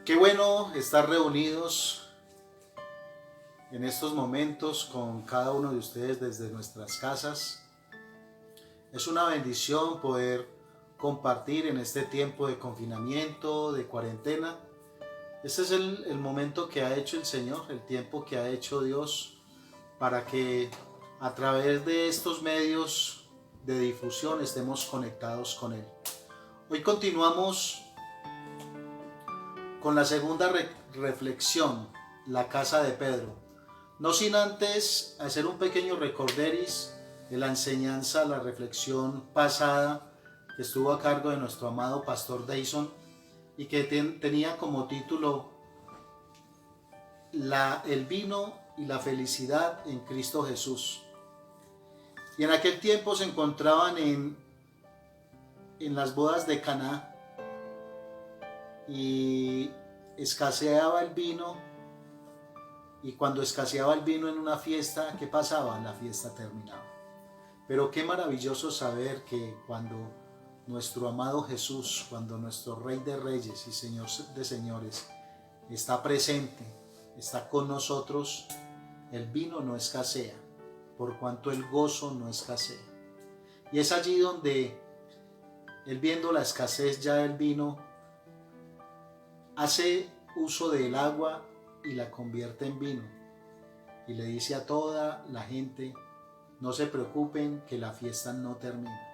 Qué bueno estar reunidos en estos momentos con cada uno de ustedes desde nuestras casas. Es una bendición poder compartir en este tiempo de confinamiento, de cuarentena. Este es el momento que ha hecho el Señor, el tiempo que ha hecho Dios para que a través de estos medios de difusión estemos conectados con Él. Hoy continuamos con la segunda reflexión, la casa de Pedro. No sin antes hacer un pequeño recorderis de la enseñanza, la reflexión pasada que estuvo a cargo de nuestro amado pastor Dayson y que tenía como título el vino y la felicidad en Cristo Jesús. Y en aquel tiempo se encontraban en las bodas de Caná y escaseaba el vino, y cuando escaseaba el vino en una fiesta, ¿qué pasaba? La fiesta terminaba. Pero qué maravilloso saber que cuando nuestro amado Jesús, cuando nuestro Rey de Reyes y Señor de Señores está presente, está con nosotros, el vino no escasea, por cuanto el gozo no escasea. Y es allí donde Él, viendo la escasez ya del vino, hace uso del agua y la convierte en vino. Y le dice a toda la gente, no se preocupen que la fiesta no termina.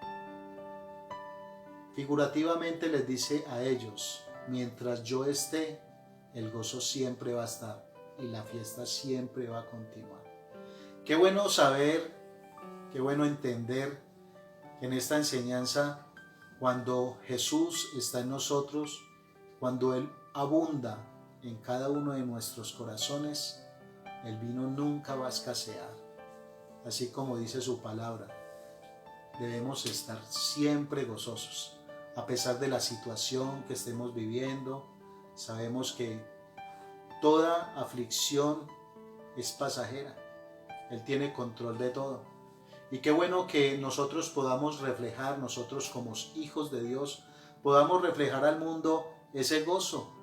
Figurativamente les dice a ellos, mientras yo esté, el gozo siempre va a estar y la fiesta siempre va a continuar. Qué bueno saber, qué bueno entender que en esta enseñanza, cuando Jesús está en nosotros, cuando Él abunda en cada uno de nuestros corazones, el vino nunca va a escasear. Así como dice su palabra, debemos estar siempre gozosos. A pesar de la situación que estemos viviendo, sabemos que toda aflicción es pasajera. Él tiene control de todo. Y qué bueno que nosotros podamos reflejar, nosotros como hijos de Dios, podamos reflejar al mundo ese gozo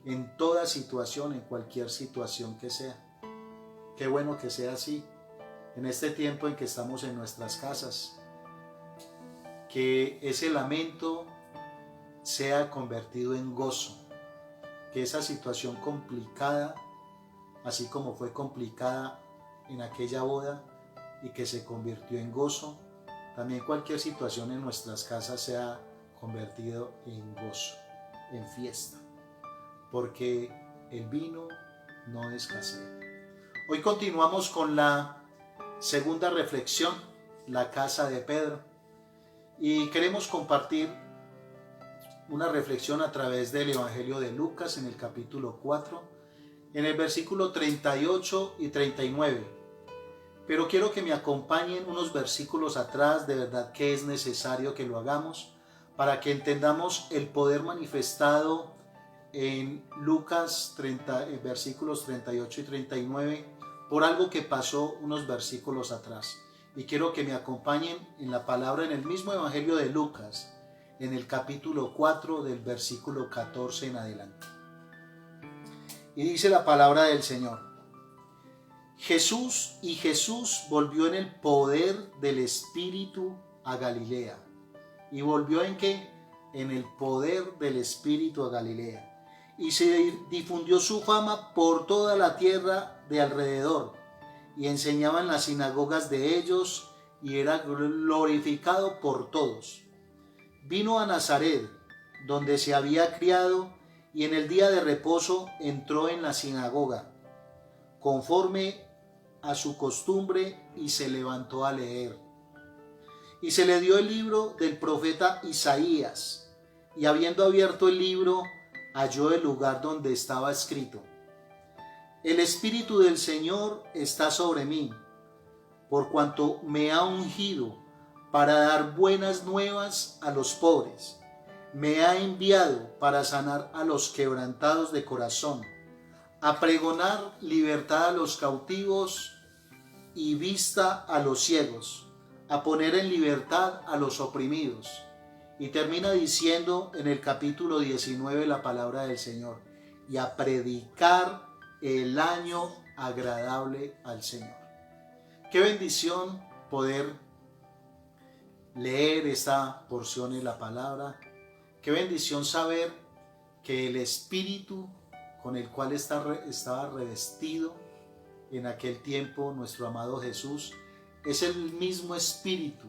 en toda situación, en cualquier situación que sea. Qué bueno que sea así en este tiempo en que estamos en nuestras casas, que ese lamento sea convertido en gozo, que esa situación complicada, así como fue complicada en aquella boda y que se convirtió en gozo, también cualquier situación en nuestras casas sea convertido en gozo, en fiesta, porque el vino no escasea. Hoy continuamos con la segunda reflexión, la casa de Pedro, y queremos compartir una reflexión a través del Evangelio de Lucas en el capítulo 4, en el versículo 38 y 39. Pero quiero que me acompañen unos versículos atrás, de verdad que es necesario que lo hagamos para que entendamos el poder manifestado en Lucas 30, versículos 38 y 39, por algo que pasó unos versículos atrás. Y quiero que me acompañen en la palabra en el mismo Evangelio de Lucas, en el capítulo 4 del versículo 14 en adelante. Y dice la palabra del Señor: Jesús volvió en el poder del Espíritu a Galilea. ¿Y volvió en qué? En el poder del Espíritu a Galilea. Y se difundió su fama por toda la tierra de alrededor, y enseñaba en las sinagogas de ellos, y era glorificado por todos. Vino a Nazaret, donde se había criado, y en el día de reposo entró en la sinagoga, conforme a su costumbre, y se levantó a leer. Y se le dio el libro del profeta Isaías, y habiendo abierto el libro, halló el lugar donde estaba escrito: El Espíritu del Señor está sobre mí, por cuanto me ha ungido para dar buenas nuevas a los pobres. Me ha enviado para sanar a los quebrantados de corazón, a pregonar libertad a los cautivos y vista a los ciegos, a poner en libertad a los oprimidos. Y termina diciendo en el capítulo 19 la palabra del Señor: y a predicar el año agradable al Señor. Qué bendición poder leer esta porción de la palabra. Qué bendición saber que el Espíritu con el cual estaba revestido en aquel tiempo nuestro amado Jesús es el mismo Espíritu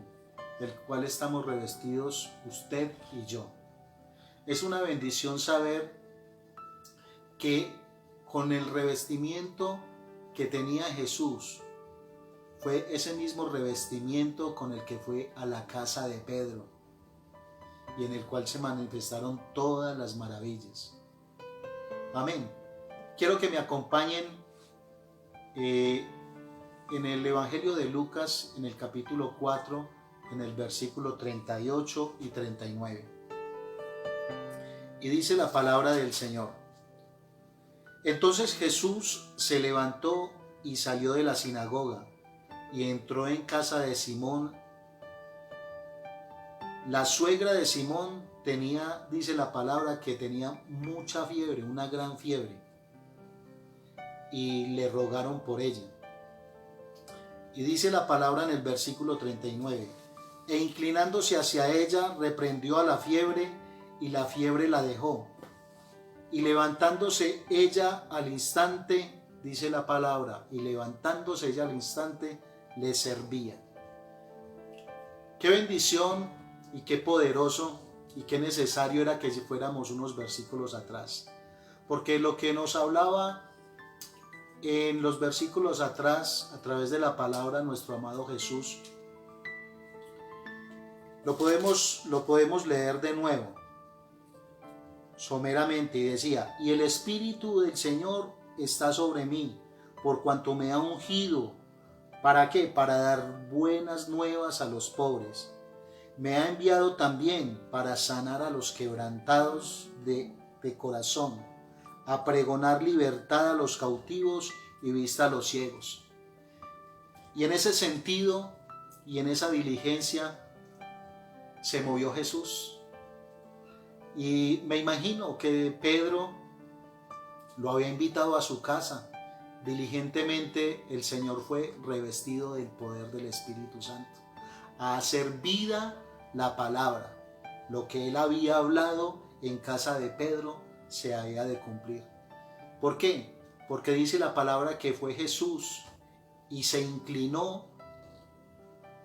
del cual estamos revestidos usted y yo. Es una bendición saber que con el revestimiento que tenía Jesús fue ese mismo revestimiento con el que fue a la casa de Pedro y en el cual se manifestaron todas las maravillas. Amén. Quiero que me acompañen en el Evangelio de Lucas, en el capítulo 4, en el versículo 38 y 39. Y dice la palabra del Señor: Entonces Jesús se levantó y salió de la sinagoga y entró en casa de Simón. La suegra de Simón tenía, dice la palabra, que tenía mucha fiebre, una gran fiebre, y le rogaron por ella. Y dice la palabra en el versículo 39: E inclinándose hacia ella, reprendió a la fiebre, y la fiebre la dejó. Y levantándose ella al instante, dice la palabra, y levantándose ella al instante, le servía. Qué bendición y qué poderoso y qué necesario era que fuéramos unos versículos atrás. Porque lo que nos hablaba en los versículos atrás, a través de la palabra, nuestro amado Jesús, lo podemos leer de nuevo, someramente, y decía: Y el Espíritu del Señor está sobre mí, por cuanto me ha ungido. ¿Para qué? Para dar buenas nuevas a los pobres. Me ha enviado también para sanar a los quebrantados de corazón, a pregonar libertad a los cautivos y vista a los ciegos. Y en ese sentido y en esa diligencia se movió Jesús. Y me imagino que Pedro lo había invitado a su casa. Diligentemente el Señor fue revestido del poder del Espíritu Santo a hacer vida la palabra. Lo que él había hablado en casa de Pedro se había de cumplir. ¿Por qué? Porque dice la palabra que fue Jesús y se inclinó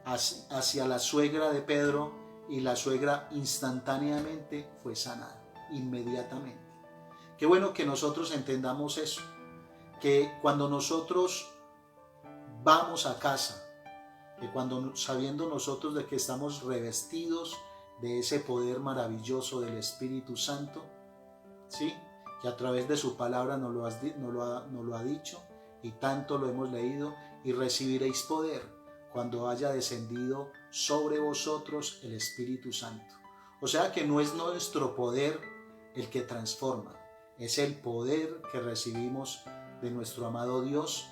hacia la suegra de Pedro, y la suegra instantáneamente fue sanada, inmediatamente. Qué bueno que nosotros entendamos eso, que cuando nosotros vamos a casa, que cuando sabiendo nosotros de que estamos revestidos de ese poder maravilloso del Espíritu Santo, ¿sí?, que a través de su palabra nos lo ha dicho y tanto lo hemos leído: y recibiréis poder cuando haya descendido sobre vosotros el Espíritu Santo. O sea que no es nuestro poder el que transforma, es el poder que recibimos de nuestro amado Dios.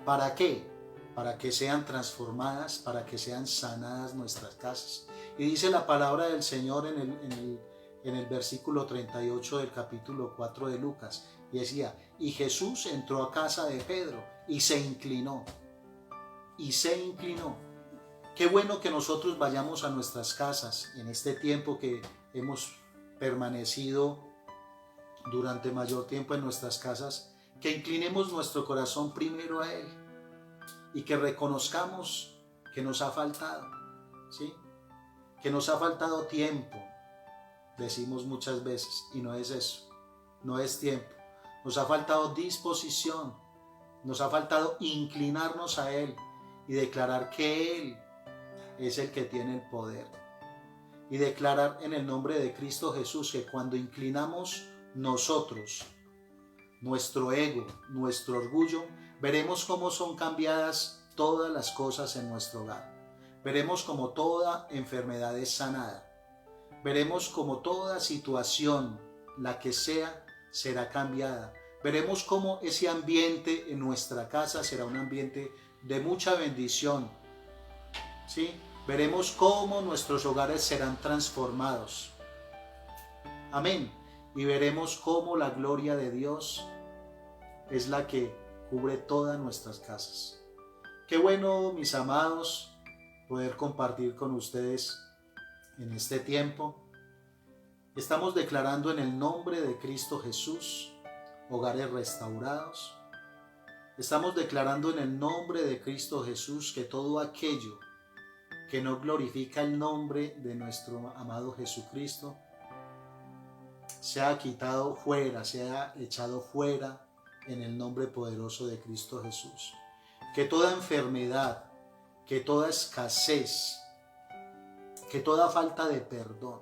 ¿Para qué? Para que sean transformadas, para que sean sanadas nuestras casas. Y dice la palabra del Señor en el versículo 38 del capítulo 4 de Lucas, y decía: y Jesús entró a casa de Pedro y se inclinó. Y se inclinó. Qué bueno que nosotros vayamos a nuestras casas en este tiempo que hemos permanecido durante mayor tiempo en nuestras casas, que inclinemos nuestro corazón primero a Él y que reconozcamos que nos ha faltado, ¿sí?, que nos ha faltado tiempo. Decimos muchas veces, y no es eso, no es tiempo. Nos ha faltado disposición, nos ha faltado inclinarnos a Él y declarar que Él es el que tiene el poder. Y declarar en el nombre de Cristo Jesús que cuando inclinamos nosotros nuestro ego, nuestro orgullo, veremos cómo son cambiadas todas las cosas en nuestro hogar. Veremos cómo toda enfermedad es sanada. Veremos cómo toda situación, la que sea, será cambiada. Veremos cómo ese ambiente en nuestra casa será un ambiente de mucha bendición, ¿sí? Veremos cómo nuestros hogares serán transformados. Amén. y veremos cómo la gloria de Dios es la que cubre todas nuestras casas. Qué bueno, mis amados, poder compartir con ustedes en este tiempo. Estamos declarando en el nombre de Cristo Jesús hogares restaurados. Estamos declarando en el nombre de Cristo Jesús que todo aquello que no glorifica el nombre de nuestro amado Jesucristo sea quitado fuera, sea echado fuera en el nombre poderoso de Cristo Jesús. Que toda enfermedad, que toda escasez, que toda falta de perdón,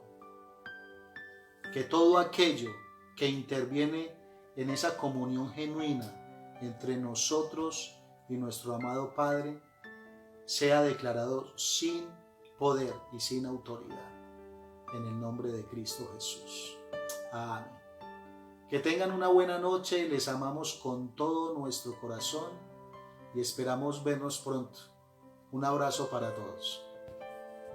que todo aquello que interviene en esa comunión genuina entre nosotros y nuestro amado Padre sea declarado sin poder y sin autoridad en el nombre de Cristo Jesús. Amén. Que tengan una buena noche, les amamos con todo nuestro corazón y esperamos vernos pronto. Un abrazo para todos.